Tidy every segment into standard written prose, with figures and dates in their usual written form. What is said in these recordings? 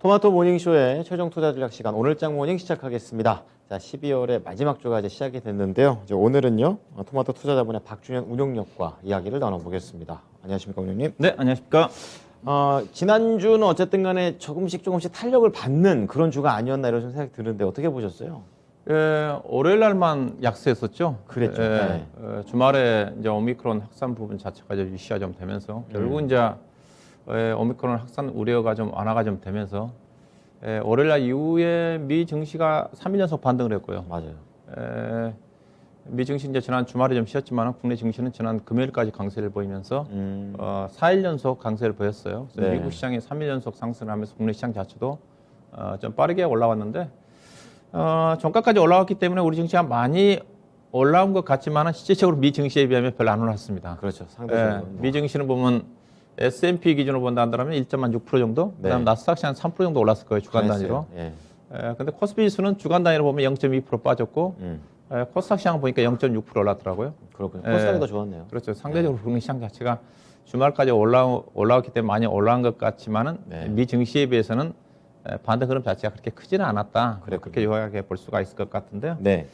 토마토 모닝쇼의 최종 투자 전략 시간 오늘장 모닝 시작하겠습니다. 자, 12월의 마지막 주가 이제 시작이 됐는데요. 이제 오늘은요 토마토 투자자분의 박준현 운용력과 이야기를 나눠보겠습니다. 안녕하십니까, 운용님? 네, 안녕하십니까. 지난주는 어쨌든 간에 조금씩 탄력을 받는 그런 주가 아니었나 이런 생각이 드는데 어떻게 보셨어요? 월요일 날만 약세했었죠. 그랬죠. 네. 주말에 이제 오미크론 확산 부분 자체가 좀 이슈가 좀 되면서 결국 이제 오미크론 확산 우려가 좀 완화가 좀 되면서 월요일 날 이후에 미 증시가 3일 연속 반등을 했고요. 맞아요. 미 증시 이제 지난 주말에 좀 쉬었지만 국내 증시는 지난 금요일까지 강세를 보이면서 4일 연속 강세를 보였어요. 그래서 네. 미국 시장이 3일 연속 상승을 하면서 국내 시장 자체도 좀 빠르게 올라왔는데 종가까지 올라왔기 때문에 우리 증시가 많이 올라온 것 같지만은 실질적으로 미 증시에 비하면 별로 안 올랐습니다. 그렇죠. 상대적으로. 미 증시는 보면 S&P 기준으로 본다 한다면 1.6% 정도, 네. 그다음 나스닥이 한 3% 정도 올랐을 거예요, 주간 단위로. 예. 근데 코스피 지수는 주간 단위로 보면 0.2% 빠졌고, 코스닥 시장 보니까 0.6% 올랐더라고요. 그렇군요. 코스닥이 더 좋았네요. 그렇죠. 상대적으로 국내 시장 자체가 주말까지 올라왔기 때문에 많이 올라온 것 같지만은 네. 미 증시에 비해서는 반대 흐름 자체가 그렇게 크지는 않았다. 그랬군요. 그렇게 요약해 볼 수가 있을 것 같은데요. 네.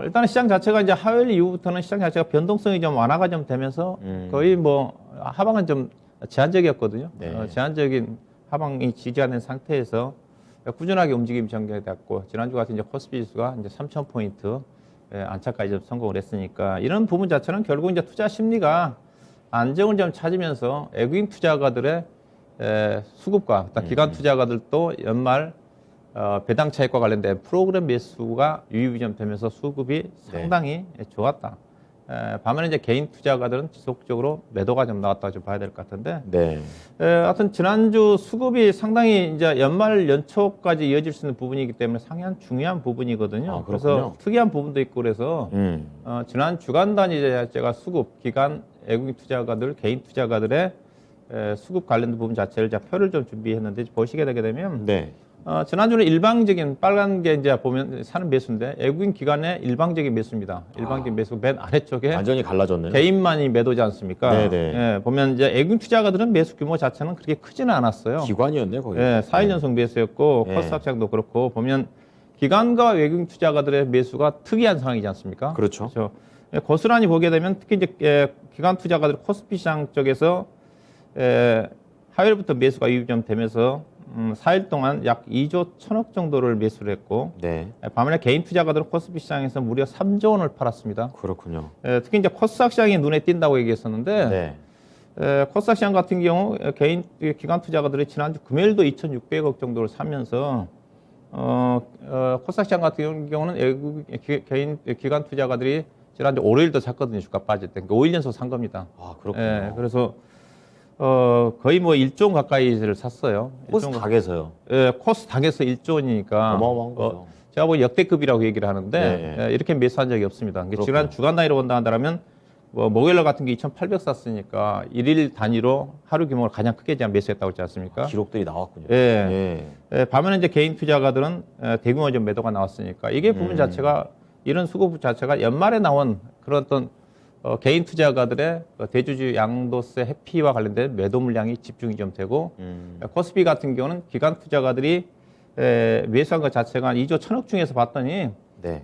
일단은 시장 자체가 이제 화요일 이후부터는 시장 자체가 변동성이 좀 완화가 좀 되면서 거의 뭐 하방은 좀 제한적이었거든요. 네. 제한적인 하방이 지지하는 상태에서 꾸준하게 움직임이 전개됐고 지난주 같은 이제 코스피 지수가 이제 3,000포인트 안착까지 좀 성공을 했으니까 이런 부분 자체는 결국 이제 투자 심리가 안정을 좀 찾으면서 외국인 투자가들의 수급과 기관 투자가들도 연말 배당 차익과 관련된 프로그램 매수가 유입이 좀 되면서 수급이 상당히 좋았다. 반면에 이제 개인 투자가들은 지속적으로 매도가 좀 나왔다고 좀 봐야 될 것 같은데. 네. 하여튼 지난주 수급이 상당히 이제 연말 연초까지 이어질 수 있는 부분이기 때문에 상당히 중요한 부분이거든요. 그래서 특이한 부분도 있고 그래서 지난 주간 단위 자체가 수급, 기관, 외국인 투자가들, 개인 투자가들의 수급 관련된 부분 자체를 제가 표를 좀 준비했는데 보시게 되게 되면 네. 지난주는 일방적인 빨간 게 이제 보면 사는 매수인데 외국인 기관의 일방적인 매수입니다. 일방적인 매수 맨 아래쪽에 완전히 갈라졌네요. 개인만이 매도지 않습니까? 네네. 보면 이제 외국인 투자가들은 매수 규모 자체는 그렇게 크지는 않았어요. 기관이었네 거기. 4일 연속 매수였고 네. 코스닥 시장도 그렇고 보면 기관과 외국인 투자가들의 매수가 특이한 상황이지 않습니까? 그렇죠. 고스란히 보게 되면 특히 이제 기관 투자가들 코스피 시장 쪽에서 화요일부터 매수가 유입 좀 되면서 4일 동안 약 2조 1천억 정도를 매수를 했고 네. 반면에 개인 투자가들은 코스피 시장에서 무려 3조 원을 팔았습니다. 그렇군요. 특히 이제 코스닥 시장이 눈에 띈다고 얘기했었는데 코스닥 시장 같은 경우 개인 기관 투자가들이 지난주 금요일도 2,600억 정도를 사면서 코스닥 시장 같은 경우는 외국 개인 기관 투자가들이 지난주 월요일도 샀거든요. 주가 빠질 때. 그러니까 5일 연속 산 겁니다. 아, 그렇군요. 그래서 거의 뭐 1조 원 가까이를 샀어요. 코스닥에서요. 코스닥에서 1조 원이니까 어마어마한 거죠. 제가 뭐 역대급이라고 얘기를 하는데 이렇게 매수한 적이 없습니다. 지난 주간 단위로 본다 한다면 뭐 목요일 같은 게 2,800 샀으니까 일일 단위로 하루 규모를 가장 크게 매수했다고 했지 않습니까? 기록들이 나왔군요. 반면에 이제 개인 투자가들은 대규모 좀 매도가 나왔으니까 이게 부분 자체가 이런 수급 자체가 연말에 나온 그런 어떤 개인 투자가들의 대주주 양도세 회피와 관련된 매도 물량이 집중이 좀 되고 코스피 같은 경우는 기관 투자가들이 매수한 것 자체가 한 2조 1천억 중에서 봤더니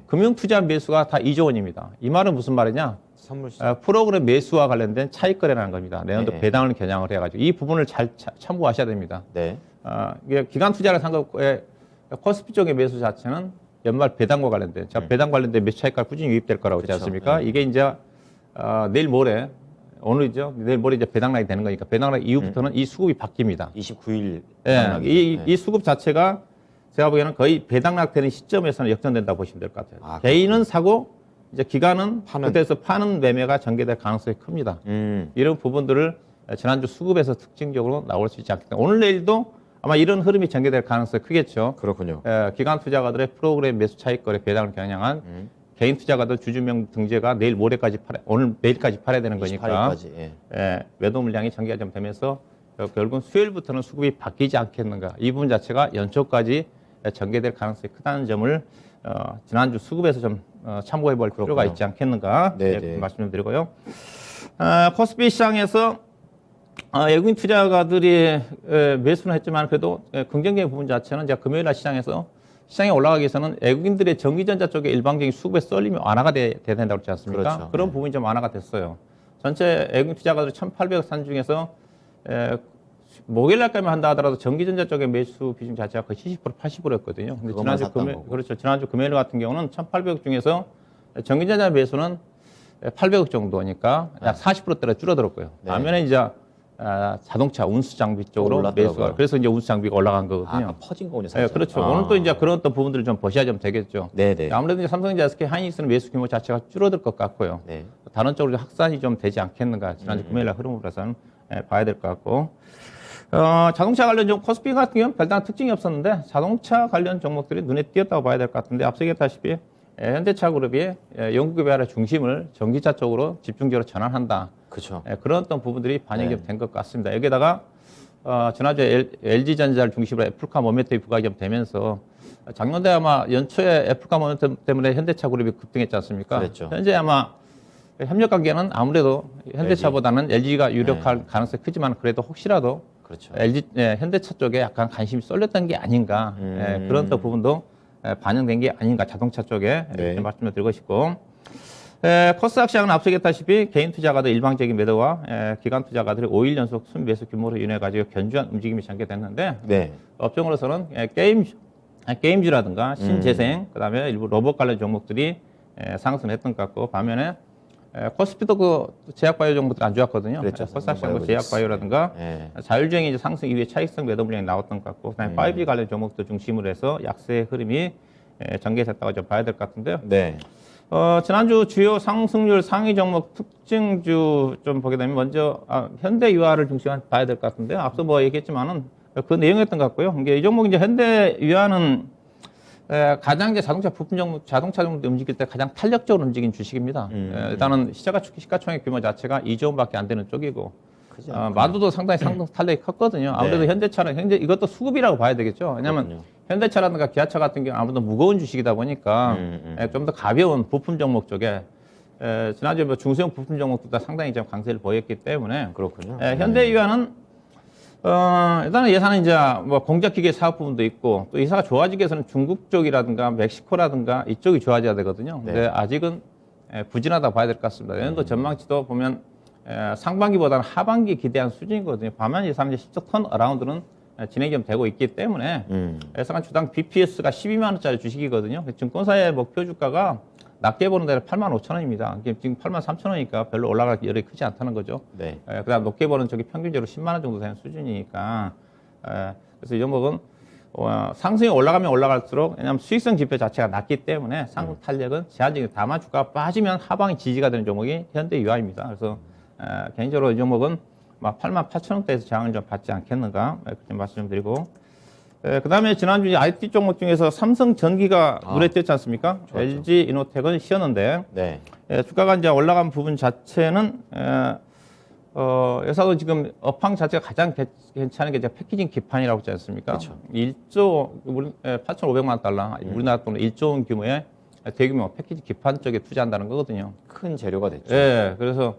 금융 투자 매수가 다 2조 원입니다. 이 말은 무슨 말이냐? 선물 프로그램 매수와 관련된 차익 거래라는 겁니다. 내년도 배당을 겨냥을 해가지고 이 부분을 잘 참고하셔야 됩니다. 기관 투자를 상관없고 코스피 쪽의 매수 자체는 연말 배당과 관련된 배당 관련된 매수 차익과 꾸준히 유입될 거라고 했지 않습니까? 이게 이제 내일 모레 오늘이죠. 내일 모레 이제 배당락이 되는 거니까 배당락 이후부터는 이 수급이 바뀝니다. 29일. 이 수급 자체가 제가 보기에는 거의 배당락 되는 시점에서는 역전된다고 보시면 될 것 같아요. 개인은 사고 이제 기관은 그때서 파는 매매가 전개될 가능성이 큽니다. 이런 부분들을 지난주 수급에서 특징적으로 나올 수 있지 않겠다. 오늘 내일도 아마 이런 흐름이 전개될 가능성이 크겠죠. 그렇군요. 기관 투자가들의 프로그램 매수 차익 거래 배당을 겨냥한 개인 투자가들 주주명 등재가 내일 모레까지 오늘 내일까지 팔아야 되는 거니까 28일까지, 매도 물량이 전개가 좀 되면서 결국은 수요일부터는 수급이 바뀌지 않겠는가. 이 부분 자체가 연초까지 전개될 가능성이 크다는 점을 지난주 수급에서 좀 참고해 볼 필요가 있지 않겠는가 말씀 좀 드리고요. 코스피 시장에서 외국인 투자가들이 매수는 했지만 그래도 긍정적인 부분 자체는 제가 금요일 날 시장에 올라가기 위해서는 외국인들의 전기전자 쪽에 일방적인 수급의 썰림이 완화가 돼야 된다고 그러지 않습니까? 그렇죠. 그런 네. 부분이 좀 완화가 됐어요. 전체 외국인 투자가들 1,800억 산 중에서 목요일 날까지만 한다 하더라도 전기전자 쪽의 매수 비중 자체가 거의 70% 80%였거든요. 근데 그것만 지난주 샀던 거고. 그렇죠. 지난주 금요일 같은 경우는 1,800억 중에서 전기전자 매수는 800억 정도니까 약 40%대로 줄어들었고요. 네. 반면에 이제 자동차 운수 장비 쪽으로 올랐더라고요. 매수가 그래서 이제 운수 장비가 올라간 거거든요. 아까 퍼진 거군요. 네, 살짝. 그렇죠. 오늘 또 이제 그런 또 부분들을 좀 보셔야 좀 되겠죠. 네네. 아무래도 이제 삼성전자, SK 하이닉스는 매수 규모 자체가 줄어들 것 같고요. 네. 다른 쪽으로 확산이 좀 되지 않겠는가. 지난주 금요일 날 흐름으로서는 봐야 될 것 같고. 자동차 관련 코스피 같은 경우는 별다른 특징이 없었는데 자동차 관련 종목들이 눈에 띄었다고 봐야 될 것 같은데 앞서 얘기했다시피 현대차 그룹이 영국 개발의 중심을 전기차 쪽으로 집중적으로 전환한다. 그렇죠. 그런 어떤 부분들이 반영이 네. 된 것 같습니다. 여기다가 지난주에 LG전자를 중심으로 애플카 모멘텀이 부각이 좀 되면서 작년에 아마 연초에 애플카 모멘텀 때문에 현대차 그룹이 급등했지 않습니까? 그랬죠. 현재 아마 협력 관계는 아무래도 현대차보다는 LG가 유력할 가능성이 크지만 그래도 혹시라도 그렇죠. 현대차 쪽에 약간 관심이 쏠렸던 게 아닌가 그런 또 부분도 반영된 게 아닌가 자동차 쪽에 네. 이렇게 말씀을 드리고 싶고 코스닥 시장은 앞서 얘기했다시피 개인 투자가들 일방적인 매도와 기관 투자가들이 5일 연속 순매수 규모로 인해 가지고 견주한 움직임이 전개됐는데 네. 업종으로서는 게임주라든가 신재생 그다음에 일부 로봇 관련 종목들이 상승했던 것 같고 반면에 코스피도 그 제약바이오 종목들 안 좋았거든요. 그렇죠. 코스닥 시장 뭐 삼성바이오로직스. 제약바이오라든가 네. 자율주행이 이제 상승 이후에 차익성 매도 물량이 나왔던 것 같고 그다음에 5G 관련 종목들 중심으로 해서 약세의 흐름이 전개됐다고 좀 봐야 될 것 같은데요. 네. 지난주 주요 상승률 상위 종목 특징주 좀 보게 되면 먼저 현대유아를 중심으로 봐야 될 것 같은데요. 앞서 뭐 얘기했지만은 그 내용이었던 것 같고요. 이게 이 종목 이제 현대유아는 가장 이제 자동차 부품 종목, 자동차 종목 움직일 때 가장 탄력적으로 움직인 주식입니다. 일단은 시가총액 규모 자체가 2조 원밖에 안 되는 쪽이고, 크지 마두도 상당히 상승 탄력이 컸거든요. 아무래도 네. 현대차는 이것도 수급이라고 봐야 되겠죠. 왜냐하면 그렇군요. 현대차라든가 기아차 같은 경우 아무래도 무거운 주식이다 보니까 좀 더 가벼운 부품 종목 쪽에 지난주에 뭐 중소형 부품 종목도 다 상당히 좀 강세를 보였기 때문에 그렇군요. 현대유아는 일단은 예산은 이제 뭐 공작기계 사업 부분도 있고 또 이사가 좋아지기 위해서는 중국 쪽이라든가 멕시코라든가 이쪽이 좋아져야 되거든요. 근데 네. 아직은 부진하다 봐야 될 것 같습니다. 내년도 전망치도 보면 상반기보다는 하반기 기대한 수준이거든요. 반면 예산 실적 턴 어라운드는 진행이 좀 되고 있기 때문에 예상한 주당 BPS가 12만 원짜리 주식이거든요. 증권사의 목표 주가가 낮게 보는 데는 8만 5천 원입니다. 지금 8만 3천 원이니까 별로 올라갈 여력이 크지 않다는 거죠. 네. 그다음 높게 보는 저기 평균적으로 10만 원 정도 되는 수준이니까 그래서 이 종목은 상승이 올라가면 올라갈수록 왜냐하면 수익성 지표 자체가 낮기 때문에 상승 탄력은 제한적인 다만 주가가 빠지면 하방이 지지가 되는 종목이 현대유아입니다. 그래서 개인적으로 이 종목은 막 8만 8천 원대에서 저항을 좀 받지 않겠는가 그렇게 말씀드리고 그다음에 지난주 IT 종목 중에서 삼성전기가 눈에 띄었지 않습니까? 좋았죠. LG 이노텍은 쉬었는데 네. 주가가 이제 올라간 부분 자체는 여사도 지금 업황 자체가 가장 괜찮은 게 이제 패키징 기판이라고 하지 않습니까? 그렇죠. 1조 8,500만 달러 우리나라 돈으로 1조 원 규모의 대규모 패키징 기판 쪽에 투자한다는 거거든요. 큰 재료가 됐죠. 예, 그래서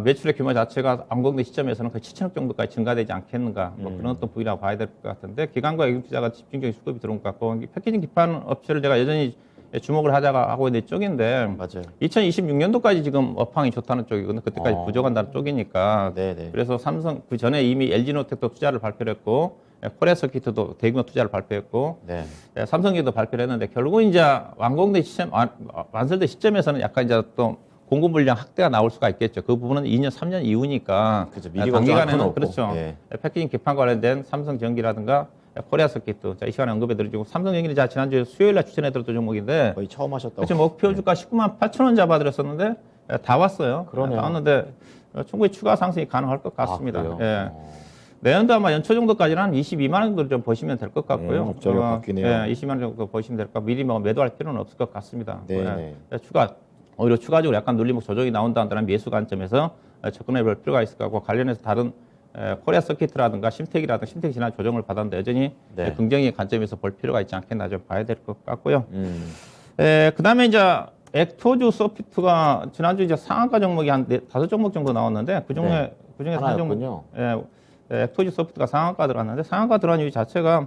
매출의 규모 자체가 안공된 시점에서는 거의 7천억 정도까지 증가되지 않겠는가 뭐 그런 어떤 부위라고 봐야 될 것 같은데 기관과 외국 투자가 집중적인 수급이 들어온 것 같고 패키징 기판 업체를 제가 여전히 주목을 하고 있는 쪽인데 맞아요. 2026년도까지 지금 업황이 좋다는 쪽이거든요. 그때까지 부족한다는 쪽이니까 네네. 그래서 삼성 그 전에 이미 LG노텍도 투자를 발표를 했고 코리아 서키트도 대규모 투자를 발표했고 네. 삼성기도 발표를 했는데 결국은 이제 완공된 시점 완성된 시점에서는 약간 이제 또 공급 물량 확대가 나올 수가 있겠죠. 그 부분은 2년, 3년 이후니까 그렇죠. 미리 걱정할 건 단기간에는 없고. 그렇죠. 예. 패키징 기판 관련된 삼성전기라든가 코리아 서키트 이 시간에 언급해드리고 삼성전기는 제가 지난주에 수요일날 추천해드렸던 종목인데 거의 처음 하셨다고. 그렇죠. 목표 주가 19만 8천 원 잡아드렸었는데 다 왔어요. 그러네요. 다 왔는데 충분히 추가 상승이 가능할 것 같습니다. 그래요? 예. 내년도 아마 연초 정도까지는 한 22만 원 정도 좀 보시면 될 것 같고요. 목적이 바뀌네요. 예, 20만 원 정도 보시면 될 것 같고 미리 뭐 매도할 필요는 없을 것 같습니다. 네. 오히려 추가적으로 약간 눌림목 조정이 나온다 한다는 매수 관점에서 접근해 볼 필요가 있을 것 같고 관련해서 다른 코리아 서키트라든가 심텍이라든가 심텍이 지난 조정을 받았는데 여전히 네. 긍정의 관점에서 볼 필요가 있지 않겠나 좀 봐야 될 것 같고요. 음. 그다음에 이제 액토주 소프트가 지난주 이제 상한가 종목이 한 5종목 정도 나왔는데 그 중에 그중에서 한 종목, 하나였군요. 엑토지 소프트가 상한가 들어왔는데 상한가 들어간 이유 자체가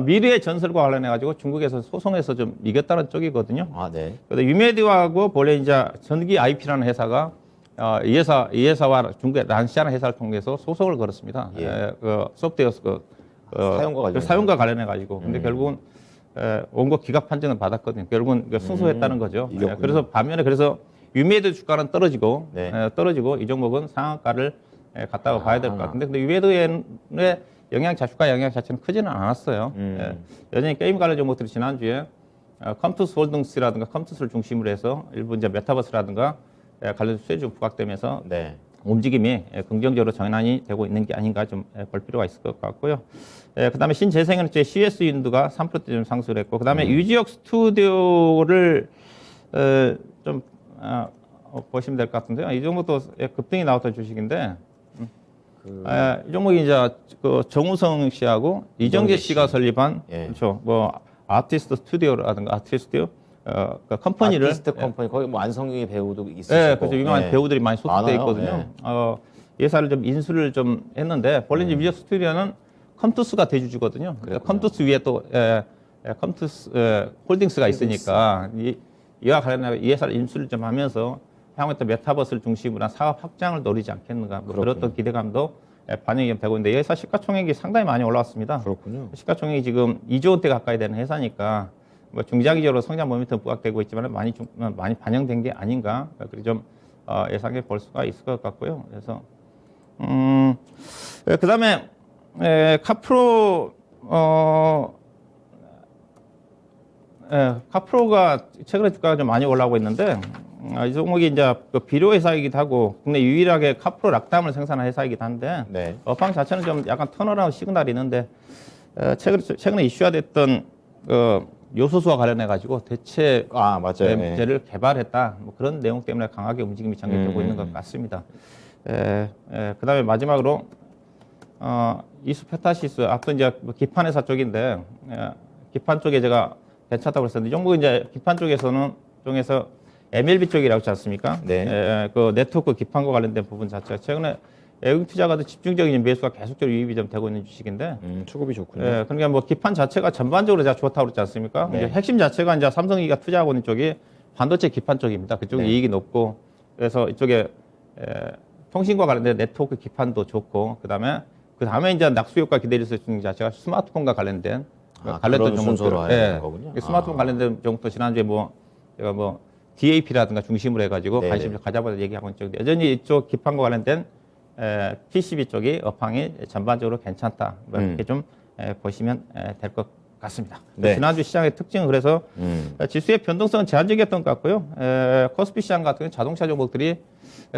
미래의 전설과 관련해 가지고 중국에서 소송해서 좀 이겼다는 쪽이거든요. 아, 네. 그런데 유메드하고 본래 이제 전기 IP라는 회사가 이 회사와 중국의 란시아는 회사를 통해서 소송을 걸었습니다. 예. 그 소프트웨어 사용과 관련해 사용과 관련해 가지고. 근데 결국은 원고 기각 판정을 받았거든요. 결국은 승소했다는 거죠. 이겼군요. 그래서 반면에 그래서 유메드 주가는 떨어지고 네. 떨어지고 이 종목은 상한가를 갔다고 봐야 될 것 같은데 근데 유메드의 주가 영향 자체는 크지는 않았어요. 여전히 게임 관련 종목들이 지난주에 컴투스 홀딩스라든가 컴투스를 중심으로 해서 일부 이제 메타버스라든가 관련 수혜주 부각되면서 네. 움직임이 긍정적으로 전환이 되고 있는 게 아닌가 좀 볼 필요가 있을 것 같고요. 그다음에 신재생은 이제 CS 윤두가 3%대 좀 상승을 했고 그다음에 유지혁 스튜디오를 좀 보시면 될 것 같은데요. 이 종목도 급등이 나왔던 주식인데 이 종목이 이제 그 정우성 씨하고 이정재 씨가 설립한 예. 그렇죠. 뭐 아티스트 스튜디오라든가 아티스트 그 컴퍼니를 아티스트 컴퍼니 거기 뭐 안성기 배우도 있으시고. 네, 그래서 유명한 예. 배우들이 많이 소속돼 많아요. 있거든요. 예. 예사를 좀 인수를 좀 했는데 본래 이제 유지혁 스튜디오는 컴투스가 대주주거든요. 컴투스 위에 또 컴투스 홀딩스가 있으니까 이와 관련해 이 회사를 인수를 좀 하면서 향후에 또 메타버스를 중심으로 한 사업 확장을 노리지 않겠는가 뭐 그런 어떤 기대감도 반영이 되고 있는데 이 회사 시가총액이 상당히 많이 올라왔습니다. 그렇군요. 시가총액이 지금 2조 원대 가까이 되는 회사니까 뭐 중장기적으로 성장 모멘텀 부각되고 있지만 많이 반영된 게 아닌가 그렇게 좀 예상해 볼 수가 있을 것 같고요. 그래서 그다음에 카프로 카프로가 최근에 주가가 좀 많이 올라오고 있는데 이 종목이 이제 그 비료 회사이기도 하고 국내 유일하게 카프로 락담을 생산하는 회사이기도 한데 네. 업황 자체는 좀 약간 턴어라운드 시그널이 있는데 최근에 이슈화됐던 요소수와 관련해 가지고 대체 맞아요. 네. 제를 개발했다 뭐 그런 내용 때문에 강하게 움직임이 전개되고 있는 것 같습니다. 그다음에 마지막으로 이수페타시스 앞서 이제 뭐 기판 회사 쪽인데 기판 쪽에 제가 괜찮다고 그랬었는데 이 종목은 이제 기판 쪽에서 MLB 쪽이라고 했지 않습니까? 네. 그 네트워크 기판과 관련된 부분 자체가 최근에 외국 투자가도 집중적인 매수가 계속적으로 유입이 좀 되고 있는 주식인데 수급이 좋군요. 그러니까 뭐 기판 자체가 전반적으로 자 좋다고 그랬지 않습니까? 네. 이제 핵심 자체가 이제 삼성이가 투자하고 있는 쪽이 반도체 기판 쪽입니다. 그쪽이 네. 이익이 높고 그래서 이쪽에 통신과 관련된 네트워크 기판도 좋고 그다음에 이제 낙수 효과 기대할 수 있는 자체가 스마트폰과 관련된 그런 순서로 하는 거군요. 스마트폰 관련된 종목도 지난주에 제가 DAP라든가 중심으로 해가지고 네네. 관심을 가져보자 얘기하고 있는데 여전히 이쪽 기판과 관련된 PCB 쪽이 업황이 전반적으로 괜찮다. 이렇게 좀 보시면 될 것 같습니다. 네. 지난주 시장의 특징은 그래서 지수의 변동성은 제한적이었던 것 같고요. 코스피 시장 같은 경우는 자동차 종목들이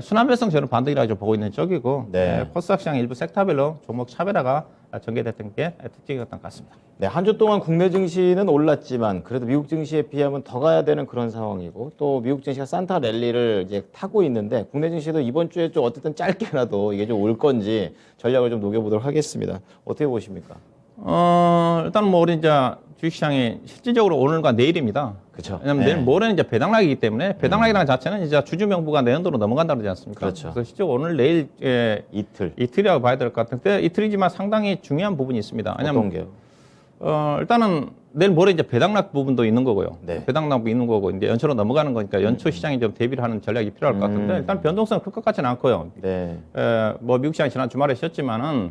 순환매성 저는 반등이라고 좀 보고 있는 쪽이고 네. 코스닥 시장 일부 섹터별로 종목 차별화가 전개됐던 게 특징이었던 것 같습니다. 네, 한 주 동안 국내 증시는 올랐지만 그래도 미국 증시에 비하면 더 가야 되는 그런 상황이고 또 미국 증시가 산타 랠리를 이제 타고 있는데 국내 증시도 이번 주에 좀 어쨌든 짧게라도 이게 좀 올 건지 전략을 좀 녹여보도록 하겠습니다. 어떻게 보십니까? 일단 뭐 우리 이제 주식시장이 실질적으로 오늘과 내일입니다. 그렇죠. 왜냐면 내일 모레는 이제 배당락이기 때문에 배당락이라는 자체는 이제 주주 명부가 내년도로 넘어간다고 그러지 않습니까? 그렇죠. 그래서 실제로 오늘 내일 이틀이라고 봐야 될 것 같은데 이틀이지만 상당히 중요한 부분이 있습니다. 어떤 게요? 일단은 내일 모레 이제 배당락 부분도 있는 거고요. 네. 배당락도 있는 거고 이제 연초로 넘어가는 거니까 연초 시장이 좀 대비를 하는 전략이 필요할 것 같은데 일단 변동성은 클 것 같지는 않고요. 네. 뭐 미국 시장이 지난 주말에 쉬었지만은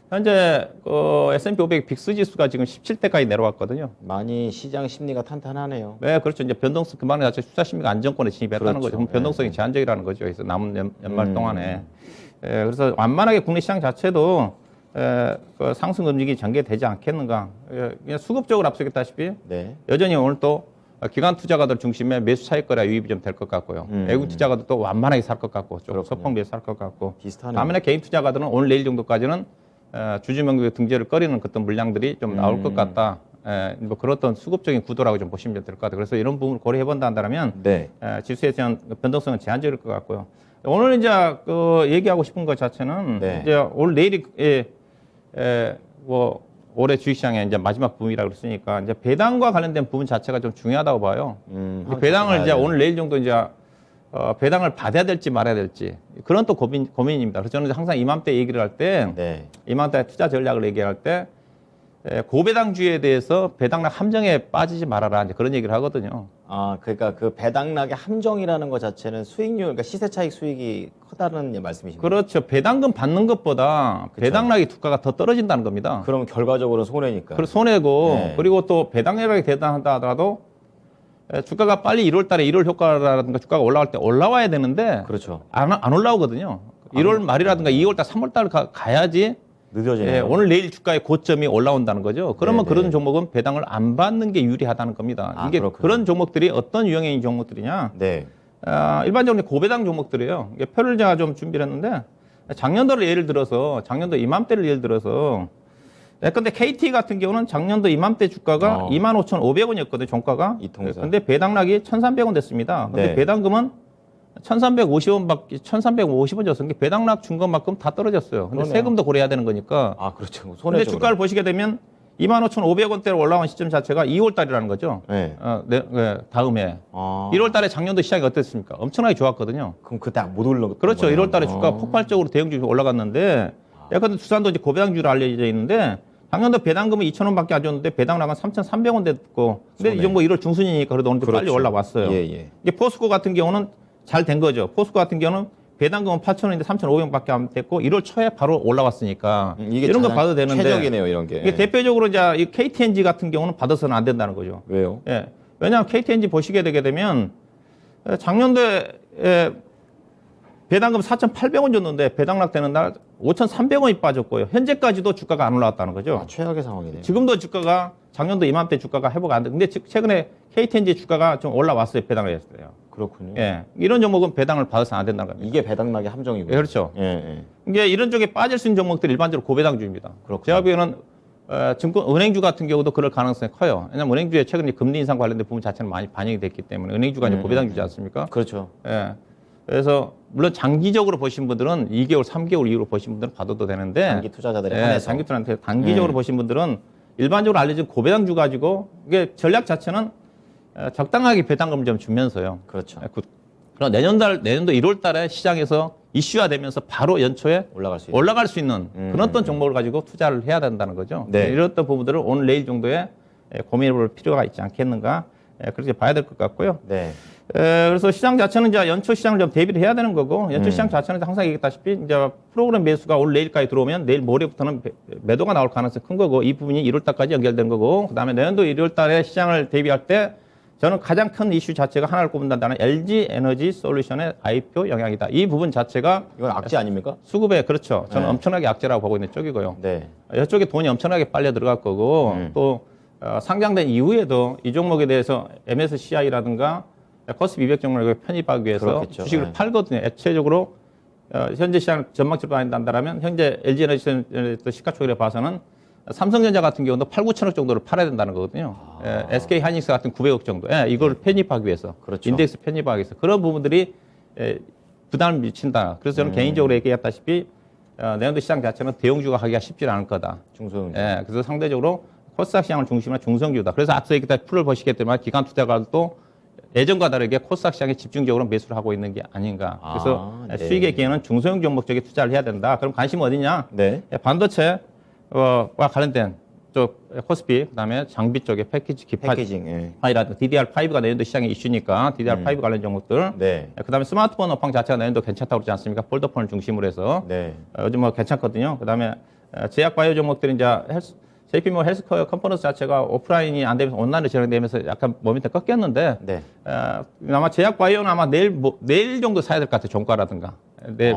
현재 S&P 500 빅스 지수가 지금 17대까지 내려왔거든요. 많이 시장 심리가 탄탄하네요. 네, 그렇죠. 이제 변동성 그만에 자체 투자 심리가 안정권에 진입했다는 그렇죠. 거죠. 그럼 변동성이 제한적이라는 거죠. 그래서 남은 연말 동안에. 그래서 완만하게 국내 시장 자체도 그 상승 움직임이 전개되지 않겠는가. 그냥 수급적으로 앞서겠다시피 네. 여전히 오늘 또 기관 투자가들 중심에 매수 차익거래 유입이 좀 될 것 같고요. 외국 투자가도 또 완만하게 살 것 같고, 좀 소폭 매수 할 것 같고. 비슷하네요. 반면에 개인 투자가들은 오늘 내일 정도까지는 주주명부의 등재를 꺼리는 어떤 물량들이 좀 나올 것 같다. 뭐 그런 어떤 수급적인 구도라고 좀 보시면 될 것 같아요. 그래서 이런 부분을 고려해 본다 한다면 네. 지수에 대한 변동성은 제한적일 것 같고요. 오늘 이제 얘기하고 싶은 것 자체는 네. 이제 오늘 내일이 뭐 올해 주식시장의 이제 마지막 부분이라고 그랬으니까 이제 배당과 관련된 부분 자체가 좀 중요하다고 봐요. 배당을 이제 오늘 내일 정도 이제 배당을 받아야 될지 말아야 될지 그런 또 고민입니다. 그래서 저는 항상 이맘때 얘기를 할 때, 네. 이맘때 투자 전략을 얘기할 때 고배당주에 대해서 배당락 함정에 빠지지 말아라 이제 그런 얘기를 하거든요. 아, 그러니까 그 배당락의 함정이라는 것 자체는 수익률, 그러니까 시세 차익 수익이 크다는 말씀이십니까? 그렇죠. 배당금 받는 것보다 그쵸. 배당락의 두가가 더 떨어진다는 겁니다. 그럼 결과적으로는 손해니까. 그리고 손해고 네. 그리고 또 배당락이 대단하다 하더라도 주가가 빨리 1월 달에 1월 효과라든가 주가가 올라갈 때 올라와야 되는데 그렇죠. 안 올라오거든요. 1월 말이라든가 2월 달, 3월 달 가야지 늦어지네요. 오늘 내일 주가의 고점이 올라온다는 거죠. 그러면 네네. 그런 종목은 배당을 안 받는 게 유리하다는 겁니다. 아, 이게 그렇군요. 그런 종목들이 어떤 유형의 종목들이냐? 네. 일반적으로 고배당 종목들이에요. 이게 표를 제가 좀 준비를 했는데 작년도를 예를 들어서 작년도 이맘때를 예를 들어서 근데 KT 같은 경우는 작년도 이맘때 주가가 25,500원이었거든요, 종가가. 이통사. 근데 배당락이 1,300원 됐습니다. 근데 네. 배당금은 1,350원 줬어요. 배당락 준 것만큼 다 떨어졌어요. 근데 그러네요. 세금도 고려해야 되는 거니까. 아, 그렇죠. 근데 손해죠. 주가를 보시게 되면 25,500원대로 올라온 시점 자체가 2월 달이라는 거죠. 네. 다음에. 아, 1월 달에 작년도 시장이 어땠습니까? 엄청나게 좋았거든요. 그럼 그때 못 올라. 그렇죠. 1월 달에 주가가 폭발적으로 대형주가 올라갔는데, 예컨대 두산도 이제 고배당주로 알려져 있는데, 작년도 배당금은 2,000원밖에 안 줬는데, 배당락은 3,300원 됐고, 근데 이 정도 1월 중순이니까 그래도 어느 정도 빨리 그렇죠. 올라왔어요. 예, 예. 이게 포스코 같은 경우는 잘 된 거죠. 포스코 같은 경우는 배당금은 8,000원인데 3,500원밖에 안 됐고, 1월 초에 바로 올라왔으니까, 이게 이런 거 가장 봐도 되는데, 최적이네요, 이런 게. 이게 대표적으로 이제 이 KTNG 같은 경우는 받아서는 안 된다는 거죠. 왜요? 예. 왜냐하면 KTNG 보시게 되게 되면 작년도에 배당금 4,800원 줬는데 배당락 되는 날 5,300원이 빠졌고요. 현재까지도 주가가 안 올라왔다는 거죠. 아, 최악의 상황이네요. 지금도 주가가 작년도 이맘때 주가가 회복 안 돼. 근데 최근에 KTNG 주가가 좀 올라왔어요. 배당을 했을 때요. 그렇군요. 예. 이런 종목은 배당을 받아서 안 된다는 겁니다. 이게 배당락의 함정이고요. 예, 그렇죠. 예, 예. 이게 이런 쪽에 빠질 수 있는 종목들이 일반적으로 고배당주입니다. 그렇군요. 제가 보기에는 은행주 같은 경우도 그럴 가능성이 커요. 왜냐하면 은행주에 최근에 금리 인상 관련된 부분 자체는 많이 반영이 됐기 때문에 은행주가 이제 고배당주지 않습니까? 그렇죠. 예. 그래서 물론 장기적으로 보신 분들은 2개월, 3개월 이후로 보신 분들은 받아도 되는데 장기 투자자들에 예, 한해서. 장기 투자한테 단기적으로 보신 분들은 일반적으로 알려진 고배당주 가지고 이게 전략 자체는 적당하게 배당금을 좀 주면서요. 그렇죠. 그럼 내년도 1월 달에 시장에서 이슈화되면서 바로 연초에 올라갈 수 있는. 그런 어떤 종목을 가지고 투자를 해야 된다는 거죠. 네. 이런 어떤 부분들을 오늘 내일 정도에 고민해 볼 필요가 있지 않겠는가 그렇게 봐야 될 것 같고요. 네. 그래서 시장 자체는 이제 연초 시장을 좀 대비를 해야 되는 거고 연초 시장 자체는 항상 얘기했다시피 이제 프로그램 매수가 오늘 내일까지 들어오면 내일 모레부터는 매도가 나올 가능성이 큰 거고 이 부분이 1월 달까지 연결되는 거고 그다음에 내년도 1월 달에 시장을 대비할 때 저는 가장 큰 이슈 자체가 하나를 꼽는다는 LG 에너지 솔루션의 IPO 영향이다. 이 부분 자체가 이건 악재 아닙니까? 수급에 그렇죠. 저는 네. 엄청나게 악재라고 보고 있는 쪽이고요. 네. 이쪽에 돈이 엄청나게 빨려 들어갈 거고 또 상장된 이후에도 이 종목에 대해서 MSCI라든가 코스피 200 종목을 편입하기 위해서 그렇겠죠. 주식을 네. 팔거든요. 액체적으로 현재 시장 전망치로 봐야된다면 현재 LG 에너지 시가총액을 봐서는 삼성전자 같은 경우도 8, 9천억 정도를 팔아야 된다는 거거든요. SK 하이닉스 같은 900억 정도. 이걸 편입하기 위해서. 그렇죠. 인덱스 편입하기 위해서. 그런 부분들이 부담을 미친다. 그래서 저는 개인적으로 얘기했다시피 내년도 시장 자체는 대형주가 하기가 쉽지 않을 거다. 중소형. 그래서 상대적으로 코스닥 시장을 중심으로 중성주다. 그래서 앞서 얘기했다 풀을 보시겠지만 기관 투자가도 예전과 다르게 코스닥 시장에 집중적으로 매수를 하고 있는 게 아닌가. 그래서 네. 수익의 기회는 중소형 종목 쪽에 투자를 해야 된다. 그럼 관심은 어디냐? 네. 반도체 와 관련된 쪽 코스피 그다음에 장비 쪽에 패키징. 예. 파이라든가 DDR5가 내년도 시장에 이슈니까 DDR5 관련 종목들. 네. 그다음에 스마트폰 업황 자체가 내년도 괜찮다고 그러지 않습니까? 폴더폰을 중심으로 해서 네. 요즘 뭐 괜찮거든요. 그다음에 제약 바이오 종목들은 이제 JP 모 헬스케어 컨퍼런스 자체가 오프라인이 안 되면서 온라인으로 진행되면서 약간 모멘텀 꺾였는데 네. 아마 제약 바이오는 아마 내일 정도 사야 될 것 같아요. 종가라든가. 내일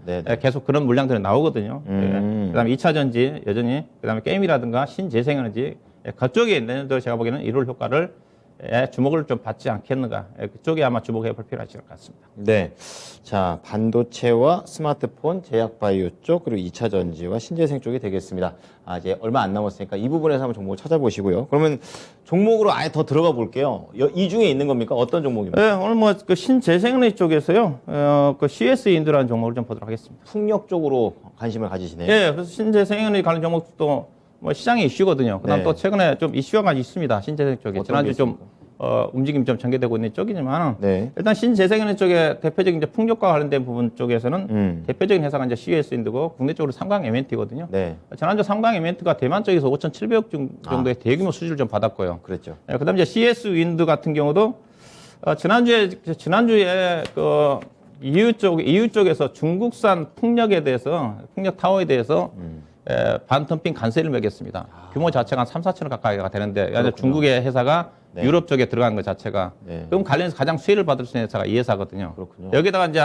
네. 계속 그런 물량들이 나오거든요. 그다음에 2차 전지 여전히 그다음에 게임이라든가 신재생에너지 그쪽에 내년도 제가 보기에는 1월 효과를 주목을 좀 받지 않겠는가. 그쪽에 아마 주목해 볼 필요가 있을 것 같습니다. 네. 자, 반도체와 스마트폰, 제약바이오 쪽, 그리고 2차 전지와 신재생 쪽이 되겠습니다. 이제 얼마 안 남았으니까 이 부분에서 한번 종목을 찾아보시고요. 그러면 종목으로 아예 더 들어가 볼게요. 이 중에 있는 겁니까? 어떤 종목입니까? 네, 오늘 뭐 그 신재생에너지 쪽에서요, 그 CS 인드라는 종목을 좀 보도록 하겠습니다. 풍력 쪽으로 관심을 가지시네요. 네, 그래서 신재생에너지 관련 종목도 뭐 시장의 이슈거든요. 그다음 네. 또 최근에 좀 이슈가 있습니다. 신재생 쪽에 어떤 지난주 게 좀 있습니까? 움직임이 좀 전개되고 있는 쪽이지만 네. 일단 신재생에너지 쪽에 대표적인 이제 풍력과 관련된 부분 쪽에서는 대표적인 회사가 이제 CS 윈드고 국내적으로 삼강 M&T거든요. 네. 지난주 삼강 M&T가 대만 쪽에서 5,700억 정도의 대규모 수주를 좀 받았고요. 그랬죠. 그다음에 이제 CS 윈드 같은 경우도 지난주에 그 EU 쪽에서 중국산 풍력 타워에 대해서 반덤핑 관세를 매겼습니다. 규모 자체가 한 3, 4천억 가까이가 되는데 중국의 회사가 네. 유럽 쪽에 들어간 것 자체가 네. 그럼 관련해서 가장 수혜를 받을 수 있는 회사가 이 회사거든요. 그렇군요. 여기다가 이제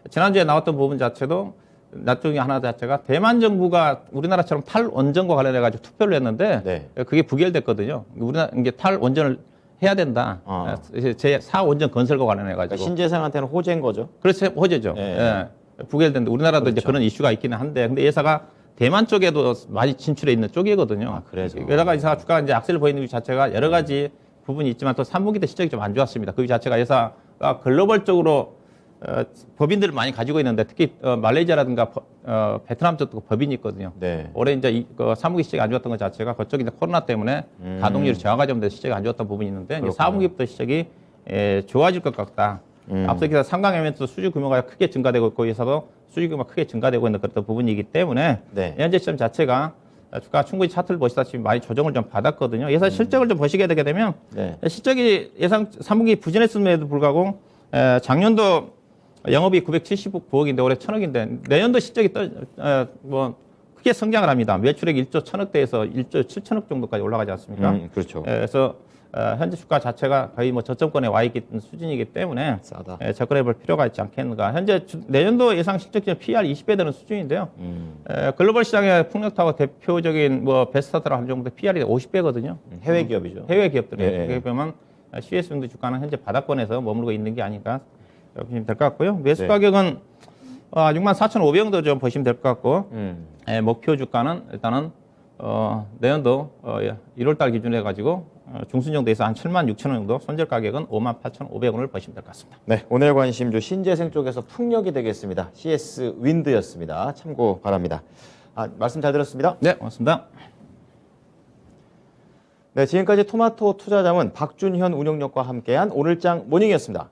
지난주에 나왔던 부분 자체도 나중에 하나 자체가 대만 정부가 우리나라처럼 탈원전과 관련해 가지고 투표를 했는데 네. 그게 부결됐거든요. 우리나라 이게 탈원전을 해야 된다. 제 4원전 건설과 관련해 가지고. 그러니까 신재생한테는 호재인 거죠. 그렇죠. 호재죠. 네. 예. 부결됐는데 우리나라도 그렇죠. 이제 그런 이슈가 있기는 한데 근데 이 회사가 대만 쪽에도 많이 진출해 있는 쪽이거든요. 아, 그래서. 게다가 이 회사가 주가가 이제 악셀을 보이는 이 자체가 여러 가지 부분이 있지만 또 3분기 때 실적이 좀 안 좋았습니다. 그 자체가 회사가 글로벌적으로 법인들을 많이 가지고 있는데 특히 말레이시아라든가 베트남 쪽도 법인이 있거든요. 네. 올해 이제 3분기 시작이 안 좋았던 것 자체가 그쪽이 이제 코로나 때문에 가동률이 저하가 좀 돼서 시작이 안 좋았던 부분이 있는데 이제 4분기부터 시작이 좋아질 것 같다. 앞서 기사 삼강 M&T 수주 규모가 크게 증가되고 있고 회사도 수주 규모가 크게 증가되고 있는 그런 부분이기 때문에 네. 현재 시점 자체가 주가 충분히 차트를 보시다시피 많이 조정을 좀 받았거든요. 회사 실적을 좀 보시게 되게 되면 네. 실적이 예상 3분기 부진했음에도 불구하고 작년도 영업이 979억인데 올해 1,000억인데 내년도 실적이 크게 성장을 합니다. 매출액 1조 1,000억대에서 1조 7천억 정도까지 올라가지 않습니까? 그렇죠. 그래서 현재 주가 자체가 거의 저점권에 와 있기 수준이기 때문에 싸다. 접근해 볼 필요가 있지 않겠는가. 현재 내년도 예상 실적률 PR 20배 되는 수준인데요. 글로벌 시장의 풍력타워 대표적인 베스트라고 할 정도 PR이 50배거든요. 해외 기업이죠. 해외 기업들이. 예, 예. 그렇게 보면 CS 윈드 주가는 현재 바닥권에서 머물고 있는 게 아닌가 보시면 될 것 같고요. 매수 네. 가격은 64,500원 정도 좀 보시면 될 것 같고 목표 주가는 일단은 내년도 1월달 기준으로 해가지고 중순정도에서 한 76,000원 정도, 손절 가격은 58,500원을 보시면 될 것 같습니다. 네, 오늘 관심주 신재생 쪽에서 풍력이 되겠습니다. CS 윈드였습니다. 참고 바랍니다. 말씀 잘 들었습니다. 네, 고맙습니다. 네, 지금까지 토마토 투자자문 박준현 운영력과 함께한 오늘장 모닝이었습니다.